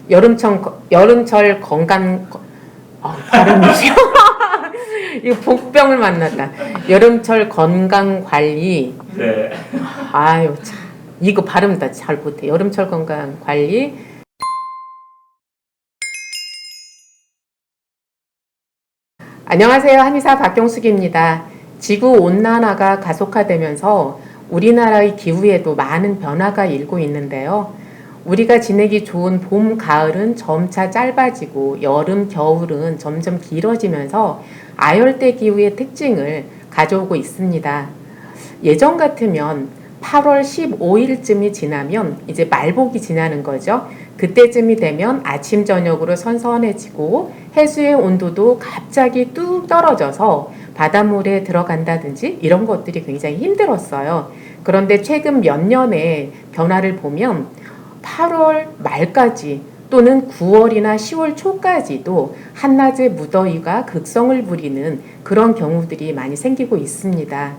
여름철 건강, 발음이 이거 복병을 만났다. 여름철 건강 관리. 네. 아유 참, 이거 발음 다 잘 못해. 여름철 건강 관리. 안녕하세요. 한의사 박경숙입니다. 지구 온난화가 가속화되면서 우리나라의 기후에도 많은 변화가 일고 있는데요. 우리가 지내기 좋은 봄, 가을은 점차 짧아지고 여름, 겨울은 점점 길어지면서 아열대 기후의 특징을 가져오고 있습니다. 예전 같으면 8월 15일쯤이 지나면 이제 말복이 지나는 거죠. 그때쯤이 되면 아침 저녁으로 선선해지고 해수의 온도도 갑자기 뚝 떨어져서 바닷물에 들어간다든지 이런 것들이 굉장히 힘들었어요. 그런데 최근 몇 년의 변화를 보면 8월 말까지 또는 9월이나 10월 초까지도 한낮의 무더위가 극성을 부리는 그런 경우들이 많이 생기고 있습니다.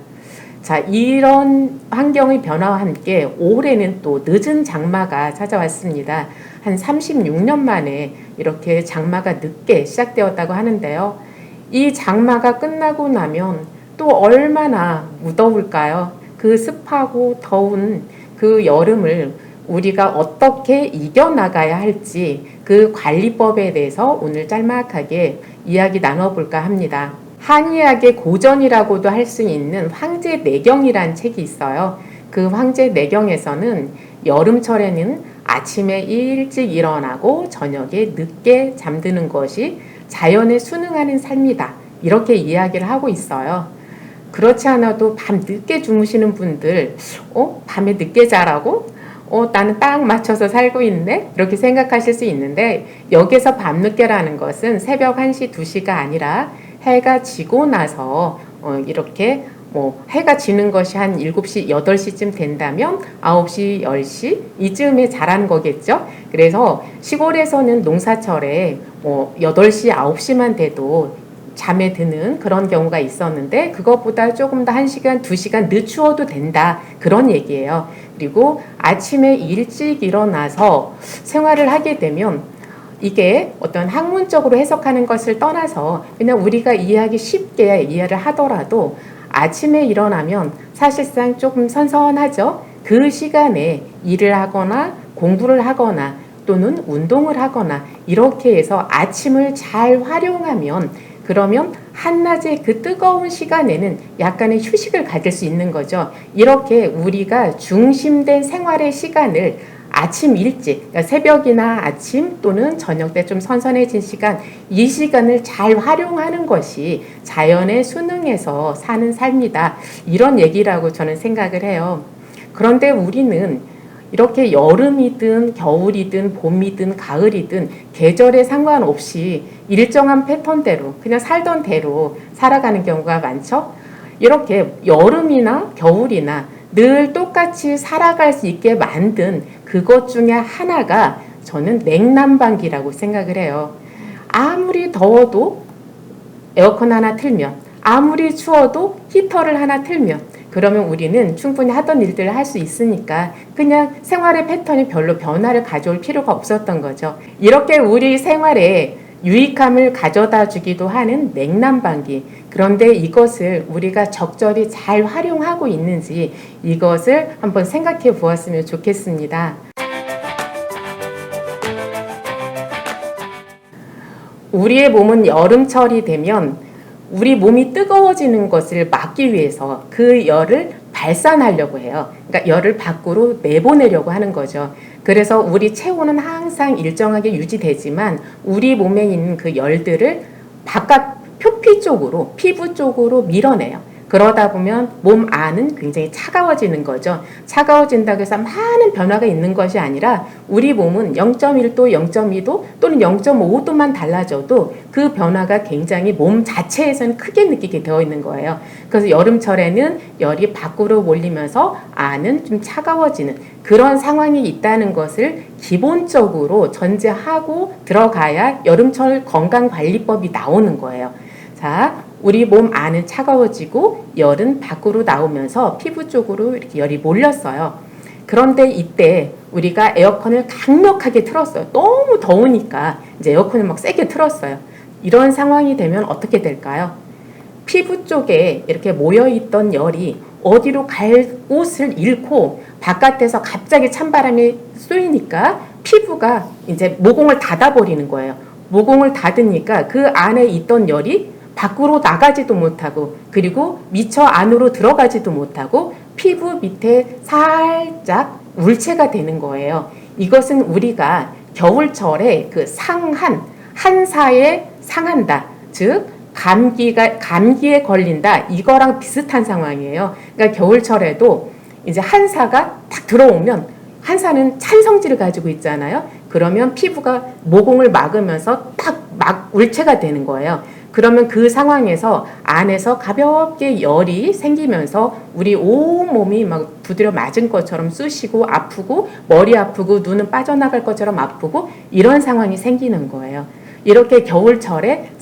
자, 이런 환경의 변화와 함께 올해는 또 늦은 장마가 찾아왔습니다. 한 36년 만에 이렇게 장마가 늦게 시작되었다고 하는데요. 이 장마가 끝나고 나면 또 얼마나 무더울까요? 그 습하고 더운 그 여름을 우리가 어떻게 이겨나가야 할지 그 관리법에 대해서 오늘 짤막하게 이야기 나눠볼까 합니다. 한의학의 고전이라고도 할 수 있는 황제내경이라는 책이 있어요. 그 황제내경에서는 여름철에는 아침에 일찍 일어나고 저녁에 늦게 잠드는 것이 자연에 순응하는 삶이다. 이렇게 이야기를 하고 있어요. 그렇지 않아도 밤 늦게 주무시는 분들, 밤에 늦게 자라고? 나는 딱 맞춰서 살고 있네? 이렇게 생각하실 수 있는데 여기서 밤늦게라는 것은 새벽 1시, 2시가 아니라 해가 지고 나서 이렇게 해가 지는 것이 한 7시, 8시쯤 된다면 9시, 10시 이쯤에 자라는 거겠죠. 그래서 시골에서는 농사철에 8시, 9시만 돼도 잠에 드는 그런 경우가 있었는데 그것보다 조금 더 1시간, 2시간 늦추어도 된다. 그런 얘기예요. 그리고 아침에 일찍 일어나서 생활을 하게 되면 이게 어떤 학문적으로 해석하는 것을 떠나서 그냥 우리가 이해하기 쉽게 이해를 하더라도 아침에 일어나면 사실상 조금 선선하죠. 그 시간에 일을 하거나 공부를 하거나 또는 운동을 하거나 이렇게 해서 아침을 잘 활용하면 그러면 한낮의 그 뜨거운 시간에는 약간의 휴식을 가질 수 있는 거죠. 이렇게 우리가 중심된 생활의 시간을 아침 일찍, 그러니까 새벽이나 아침 또는 저녁 때 좀 선선해진 시간, 이 시간을 잘 활용하는 것이 자연에 순응해서 사는 삶이다. 이런 얘기라고 저는 생각을 해요. 그런데 우리는 이렇게 여름이든 겨울이든 봄이든 가을이든 계절에 상관없이 일정한 패턴대로 그냥 살던 대로 살아가는 경우가 많죠. 이렇게 여름이나 겨울이나 늘 똑같이 살아갈 수 있게 만든 그것 중에 하나가 저는 냉난방기라고 생각을 해요. 아무리 더워도 에어컨 하나 틀면 아무리 추워도 히터를 하나 틀면 그러면 우리는 충분히 하던 일들을 할 수 있으니까 그냥 생활의 패턴이 별로 변화를 가져올 필요가 없었던 거죠. 이렇게 우리 생활에 유익함을 가져다 주기도 하는 냉난방기. 그런데 이것을 우리가 적절히 잘 활용하고 있는지 이것을 한번 생각해 보았으면 좋겠습니다. 우리의 몸은 여름철이 되면 우리 몸이 뜨거워지는 것을 막기 위해서 그 열을 발산하려고 해요. 그러니까 열을 밖으로 내보내려고 하는 거죠. 그래서 우리 체온은 항상 일정하게 유지되지만 우리 몸에 있는 그 열들을 바깥 표피 쪽으로, 피부 쪽으로 밀어내요. 그러다 보면 몸 안은 굉장히 차가워지는 거죠. 차가워진다고 해서 많은 변화가 있는 것이 아니라 우리 몸은 0.1도, 0.2도 또는 0.5도만 달라져도 그 변화가 굉장히 몸 자체에서는 크게 느끼게 되어 있는 거예요. 그래서 여름철에는 열이 밖으로 몰리면서 안은 좀 차가워지는 그런 상황이 있다는 것을 기본적으로 전제하고 들어가야 여름철 건강관리법이 나오는 거예요. 자, 우리 몸 안은 차가워지고 열은 밖으로 나오면서 피부 쪽으로 이렇게 열이 몰렸어요. 그런데 이때 우리가 에어컨을 강력하게 틀었어요. 너무 더우니까 이제 에어컨을 막 세게 틀었어요. 이런 상황이 되면 어떻게 될까요? 피부 쪽에 이렇게 모여있던 열이 어디로 갈 곳을 잃고 바깥에서 갑자기 찬바람이 쏘이니까 피부가 이제 모공을 닫아버리는 거예요. 모공을 닫으니까 그 안에 있던 열이 밖으로 나가지도 못하고 그리고 미처 안으로 들어가지도 못하고 피부 밑에 살짝 울체가 되는 거예요. 이것은 우리가 겨울철에 그 상한, 한사에 상한다. 즉 감기에 걸린다. 이거랑 비슷한 상황이에요. 그러니까 겨울철에도 이제 한사가 딱 들어오면 한사는 찬 성질을 가지고 있잖아요. 그러면 피부가 모공을 막으면서 딱 막 울체가 되는 거예요. 그러면 그 상황에서 안에서 가볍게 열이 생기면서 우리 온몸이 막 두드려 맞은 것처럼 쑤시고 아프고 머리 아프고 눈은 빠져나갈 것처럼 아프고 이런 상황이 생기는 거예요. 이렇게 겨울철에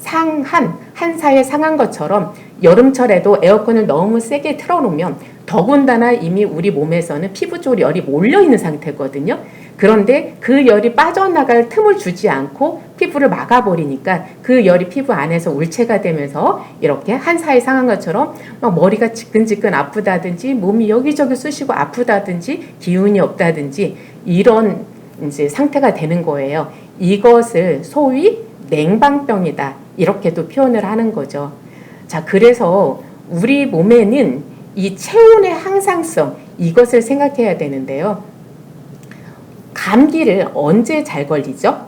한사에 상한 것처럼 여름철에도 에어컨을 너무 세게 틀어놓으면 더군다나 이미 우리 몸에서는 피부 쪽으로 열이 몰려있는 상태거든요. 그런데 그 열이 빠져나갈 틈을 주지 않고 피부를 막아버리니까 그 열이 피부 안에서 울체가 되면서 이렇게 한사에 상한 것처럼 막 머리가 지끈지끈 아프다든지 몸이 여기저기 쑤시고 아프다든지 기운이 없다든지 이런 이제 상태가 되는 거예요. 이것을 소위 냉방병이다. 이렇게도 표현을 하는 거죠. 자, 그래서 우리 몸에는 이 체온의 항상성 이것을 생각해야 되는데요. 감기를 언제 잘 걸리죠?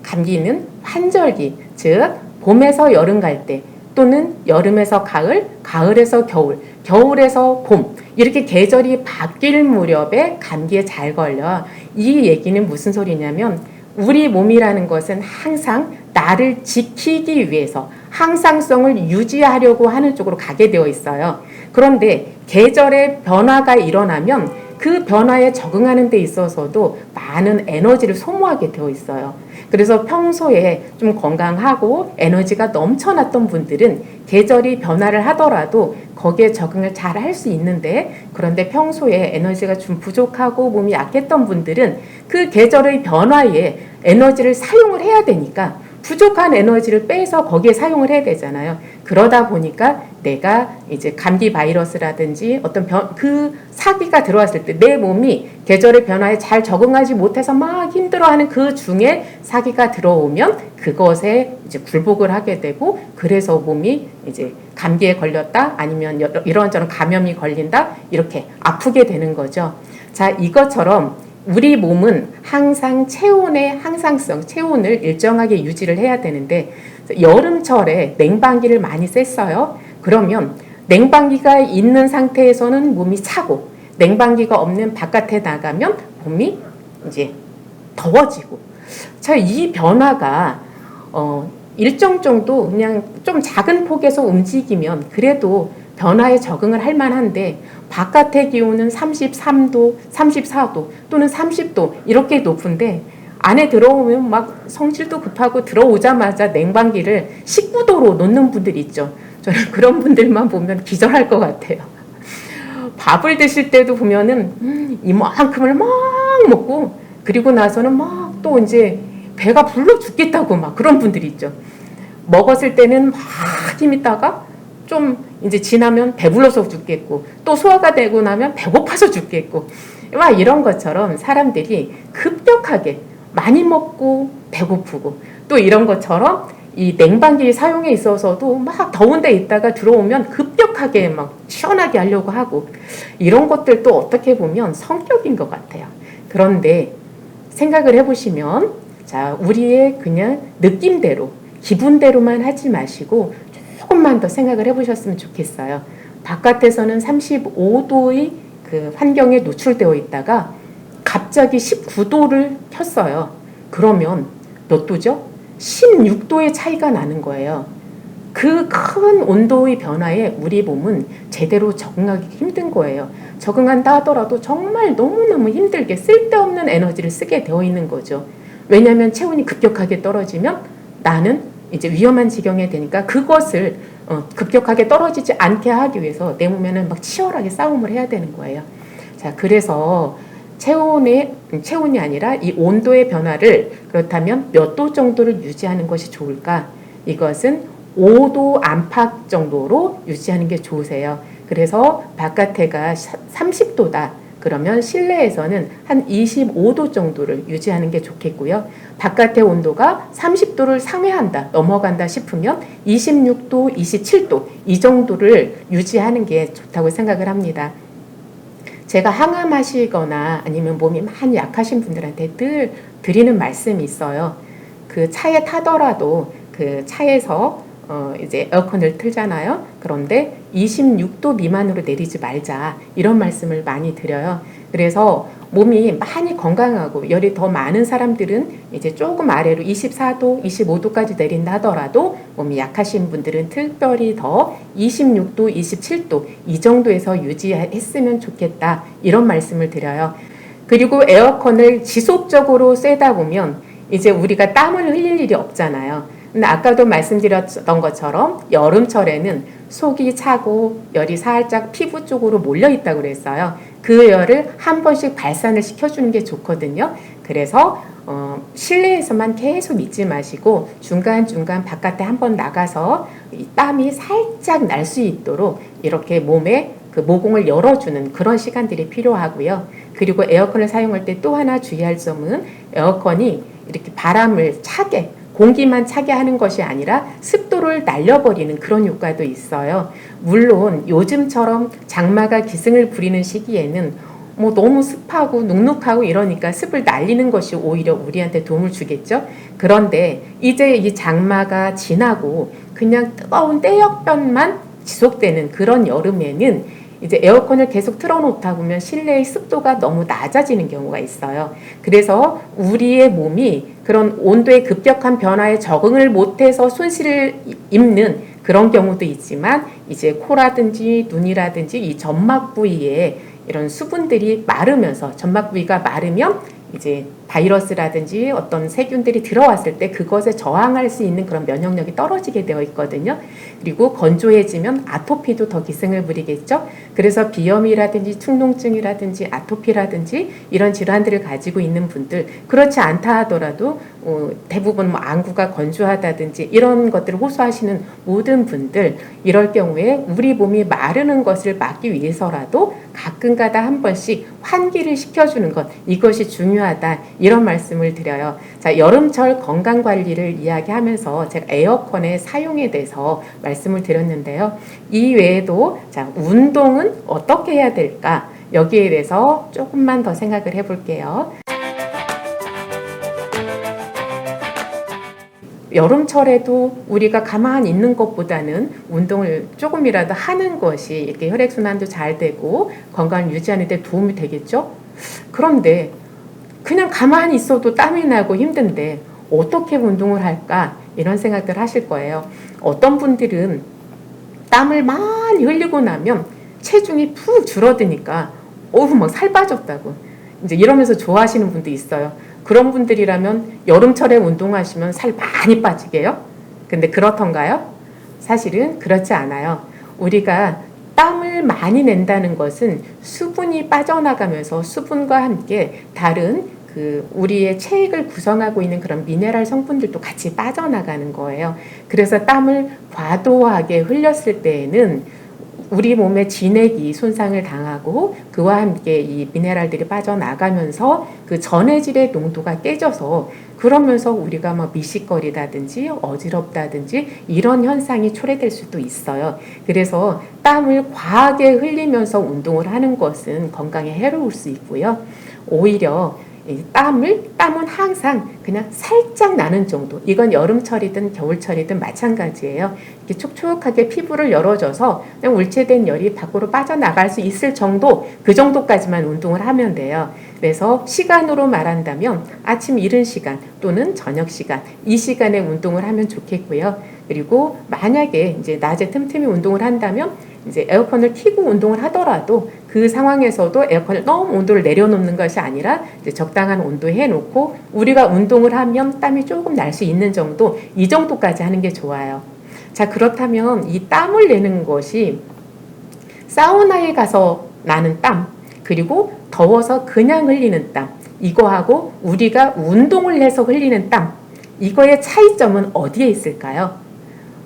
감기는 환절기, 즉 봄에서 여름 갈 때 또는 여름에서 가을, 가을에서 겨울, 겨울에서 봄 이렇게 계절이 바뀔 무렵에 감기에 잘 걸려. 이 얘기는 무슨 소리냐면 우리 몸이라는 것은 항상 나를 지키기 위해서 항상성을 유지하려고 하는 쪽으로 가게 되어 있어요. 그런데 계절의 변화가 일어나면 그 변화에 적응하는 데 있어서도 많은 에너지를 소모하게 되어 있어요. 그래서 평소에 좀 건강하고 에너지가 넘쳐났던 분들은 계절이 변화를 하더라도 거기에 적응을 잘 할 수 있는데 그런데 평소에 에너지가 좀 부족하고 몸이 약했던 분들은 그 계절의 변화에 에너지를 사용을 해야 되니까 부족한 에너지를 빼서 거기에 사용을 해야 되잖아요. 그러다 보니까 내가 이제 감기 바이러스라든지 어떤 그 사기가 들어왔을 때 내 몸이 계절의 변화에 잘 적응하지 못해서 막 힘들어하는 그 중에 사기가 들어오면 그것에 이제 굴복을 하게 되고 그래서 몸이 이제 감기에 걸렸다 아니면 이런저런 감염이 걸린다 이렇게 아프게 되는 거죠. 자, 이것처럼 우리 몸은 항상 체온의 항상성, 체온을 일정하게 유지를 해야 되는데 여름철에 냉방기를 많이 쐈어요. 그러면 냉방기가 있는 상태에서는 몸이 차고 냉방기가 없는 바깥에 나가면 몸이 이제 더워지고 자, 이 변화가 일정 정도 그냥 좀 작은 폭에서 움직이면 그래도 변화에 적응을 할 만한데 바깥의 기온은 33도, 34도 또는 30도 이렇게 높은데 안에 들어오면 막 성질도 급하고 들어오자마자 냉방기를 19도로 놓는 분들 있죠. 저는 그런 분들만 보면 기절할 것 같아요. 밥을 드실 때도 보면은 이만큼을 막 먹고 그리고 나서는 막 또 이제 배가 불러 죽겠다고 막 그런 분들이 있죠. 먹었을 때는 막 힘있다가 좀 이제 지나면 배불러서 죽겠고 또 소화가 되고 나면 배고파서 죽겠고 막 이런 것처럼 사람들이 급격하게 많이 먹고 배고프고 또 이런 것처럼 이 냉방기 사용에 있어서도 막 더운 데 있다가 들어오면 급격하게 막 시원하게 하려고 하고 이런 것들도 어떻게 보면 성격인 것 같아요. 그런데 생각을 해보시면 자, 우리의 그냥 느낌대로 기분대로만 하지 마시고 조금만 더 생각을 해보셨으면 좋겠어요. 바깥에서는 35도의 그 환경에 노출되어 있다가 갑자기 19도를 켰어요. 그러면 몇 도죠? 16도의 차이가 나는 거예요. 그 큰 온도의 변화에 우리 몸은 제대로 적응하기 힘든 거예요. 적응한다 하더라도 정말 너무너무 힘들게 쓸데없는 에너지를 쓰게 되어 있는 거죠. 왜냐하면 체온이 급격하게 떨어지면 나는 이제 위험한 지경에 되니까 그것을 급격하게 떨어지지 않게 하기 위해서 내 몸에는 막 치열하게 싸움을 해야 되는 거예요. 자, 그래서 체온의 체온이 아니라 이 온도의 변화를 그렇다면 몇 도 정도를 유지하는 것이 좋을까? 이것은 5도 안팎 정도로 유지하는 게 좋으세요. 그래서 바깥에가 30도다. 그러면 실내에서는 한 25도 정도를 유지하는 게 좋겠고요. 바깥의 온도가 30도를 상회한다, 넘어간다 싶으면 26도, 27도 이 정도를 유지하는 게 좋다고 생각을 합니다. 제가 항암하시거나 아니면 몸이 많이 약하신 분들한테 늘 드리는 말씀이 있어요. 그 차에 타더라도 그 차에서 이제 에어컨을 틀잖아요. 그런데 26도 미만으로 내리지 말자. 이런 말씀을 많이 드려요. 그래서 몸이 많이 건강하고 열이 더 많은 사람들은 이제 조금 아래로 24도, 25도까지 내린다 하더라도 몸이 약하신 분들은 특별히 더 26도, 27도 이 정도에서 유지했으면 좋겠다. 이런 말씀을 드려요. 그리고 에어컨을 지속적으로 쐬다 보면 이제 우리가 땀을 흘릴 일이 없잖아요. 근데 아까도 말씀드렸던 것처럼 여름철에는 속이 차고 열이 살짝 피부 쪽으로 몰려 있다고 그랬어요. 그 열을 한 번씩 발산을 시켜주는 게 좋거든요. 그래서 실내에서만 계속 있지 마시고 중간중간 바깥에 한번 나가서 이 땀이 살짝 날 수 있도록 이렇게 몸에 그 모공을 열어주는 그런 시간들이 필요하고요. 그리고 에어컨을 사용할 때 또 하나 주의할 점은 에어컨이 이렇게 바람을 차게 공기만 차게 하는 것이 아니라 습도를 날려버리는 그런 효과도 있어요. 물론 요즘처럼 장마가 기승을 부리는 시기에는 뭐 너무 습하고 눅눅하고 이러니까 습을 날리는 것이 오히려 우리한테 도움을 주겠죠. 그런데 이제 이 장마가 지나고 그냥 뜨거운 떼역변만 지속되는 그런 여름에는 이제 에어컨을 계속 틀어놓다 보면 실내의 습도가 너무 낮아지는 경우가 있어요. 그래서 우리의 몸이 그런 온도의 급격한 변화에 적응을 못해서 손실을 입는 그런 경우도 있지만 이제 코라든지 눈이라든지 이 점막 부위에 이런 수분들이 마르면서 점막 부위가 마르면 이제 바이러스라든지 어떤 세균들이 들어왔을 때 그것에 저항할 수 있는 그런 면역력이 떨어지게 되어 있거든요. 그리고 건조해지면 아토피도 더 기승을 부리겠죠. 그래서 비염이라든지 축농증이라든지 아토피라든지 이런 질환들을 가지고 있는 분들, 그렇지 않다 하더라도 대부분 뭐 안구가 건조하다든지 이런 것들을 호소하시는 모든 분들, 이럴 경우에 우리 몸이 마르는 것을 막기 위해서라도 가끔가다 한 번씩 환기를 시켜주는 것, 이것이 중요하다, 이런 말씀을 드려요. 자, 여름철 건강관리를 이야기하면서 제가 에어컨의 사용에 대해서 말씀을 드렸는데요. 이 외에도 자, 운동은 어떻게 해야 될까? 여기에 대해서 조금만 더 생각을 해볼게요. 여름철에도 우리가 가만히 있는 것보다는 운동을 조금이라도 하는 것이 이렇게 혈액순환도 잘 되고 건강을 유지하는 데 도움이 되겠죠? 그런데 그냥 가만히 있어도 땀이 나고 힘든데 어떻게 운동을 할까? 이런 생각들 하실 거예요. 어떤 분들은 땀을 많이 흘리고 나면 체중이 푹 줄어드니까 막 살 빠졌다고 이제 이러면서 좋아하시는 분도 있어요. 그런 분들이라면 여름철에 운동하시면 살 많이 빠지게요? 근데 그렇던가요? 사실은 그렇지 않아요. 우리가 땀을 많이 낸다는 것은 수분이 빠져나가면서 수분과 함께 다른 우리의 체액을 구성하고 있는 그런 미네랄 성분들도 같이 빠져나가는 거예요. 그래서 땀을 과도하게 흘렸을 때에는 우리 몸의 진액이 손상을 당하고 그와 함께 이 미네랄들이 빠져나가면서 그 전해질의 농도가 깨져서 그러면서 우리가 막 미식거리다든지 어지럽다든지 이런 현상이 초래될 수도 있어요. 그래서 땀을 과하게 흘리면서 운동을 하는 것은 건강에 해로울 수 있고요. 오히려 땀은 항상 그냥 살짝 나는 정도, 이건 여름철이든 겨울철이든 마찬가지예요. 이렇게 촉촉하게 피부를 열어줘서 그냥 울체된 열이 밖으로 빠져나갈 수 있을 정도, 그 정도까지만 운동을 하면 돼요. 그래서 시간으로 말한다면 아침 이른 시간 또는 저녁 시간, 이 시간에 운동을 하면 좋겠고요. 그리고 만약에 이제 낮에 틈틈이 운동을 한다면 이제 에어컨을 켜고 운동을 하더라도 그 상황에서도 에어컨을 너무 온도를 내려놓는 것이 아니라 이제 적당한 온도에 해놓고 우리가 운동을 하면 땀이 조금 날 수 있는 정도, 이 정도까지 하는 게 좋아요. 자, 그렇다면 이 땀을 내는 것이 사우나에 가서 나는 땀, 그리고 더워서 그냥 흘리는 땀, 이거하고 우리가 운동을 해서 흘리는 땀, 이거의 차이점은 어디에 있을까요?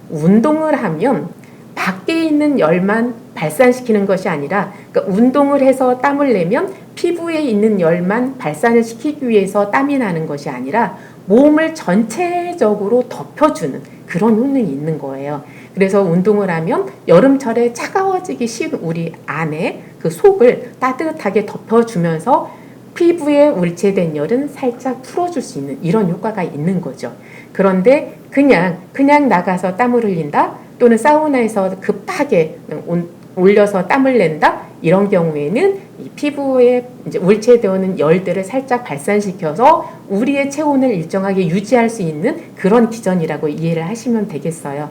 운동을 하면 밖에 있는 열만 발산시키는 것이 아니라, 그러니까 운동을 해서 땀을 내면 피부에 있는 열만 발산을 시키기 위해서 땀이 나는 것이 아니라 몸을 전체적으로 덮여주는 그런 효능이 있는 거예요. 그래서 운동을 하면 여름철에 차가워지기 쉬운 우리 안에 그 속을 따뜻하게 덮여주면서 피부에 울체된 열은 살짝 풀어줄 수 있는 이런 효과가 있는 거죠. 그런데 그냥 나가서 땀을 흘린다, 또는 사우나에서 급하게 올려서 땀을 낸다, 이런 경우에는 이 피부에 이제 울체되는 열들을 살짝 발산시켜서 우리의 체온을 일정하게 유지할 수 있는 그런 기전이라고 이해를 하시면 되겠어요.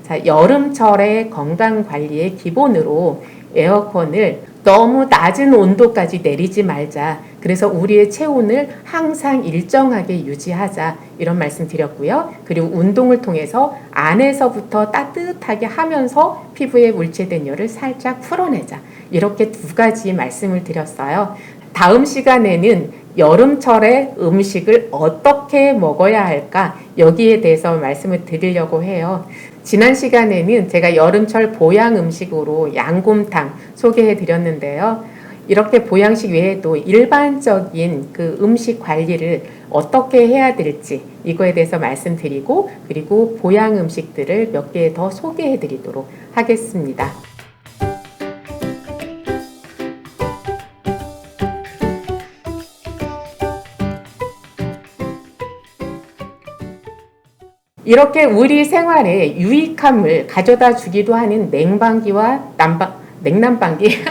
자, 여름철의 건강 관리의 기본으로 에어컨을 너무 낮은 온도까지 내리지 말자. 그래서 우리의 체온을 항상 일정하게 유지하자. 이런 말씀 드렸고요. 그리고 운동을 통해서 안에서부터 따뜻하게 하면서 피부에 물체된 열을 살짝 풀어내자. 이렇게 두 가지 말씀을 드렸어요. 다음 시간에는 여름철에 음식을 어떻게 먹어야 할까? 여기에 대해서 말씀을 드리려고 해요. 지난 시간에는 제가 여름철 보양 음식으로 양곰탕 소개해 드렸는데요. 이렇게 보양식 외에도 일반적인 그 음식 관리를 어떻게 해야 될지 이거에 대해서 말씀드리고, 그리고 보양 음식들을 몇 개 더 소개해 드리도록 하겠습니다. 이렇게 우리 생활에 유익함을 가져다 주기도 하는 냉방기와 냉난방기